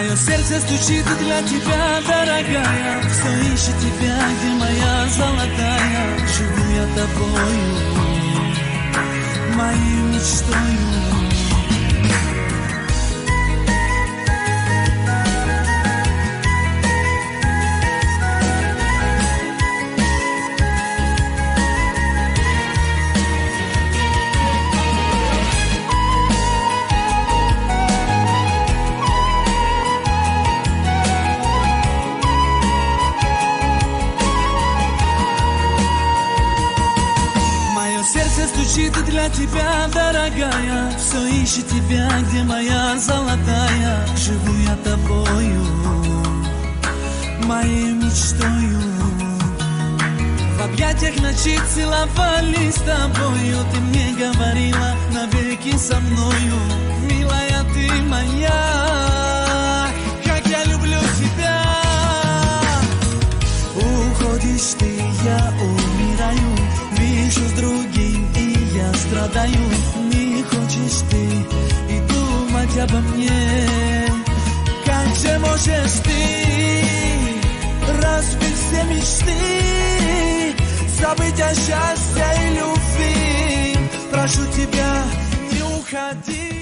Мое сердце стучит для тебя, дорогая. Все ищет тебя, где моя золотая. Живу я тобою, моей мечтою. Сердце стучит для тебя, дорогая. Все ищет тебя, где моя золотая. Живу я тобою, моей мечтою. В объятиях ночи целовались с тобою. Ты мне говорила навеки со мною. Милая ты моя, как я люблю тебя. Уходишь ты, я умираю. Вижу с другим, и я страдаю. Не хочешь ты и думать обо мне. Как же можешь ты разбить все мечты, забыть о счастье и любви? Прошу тебя, не уходи.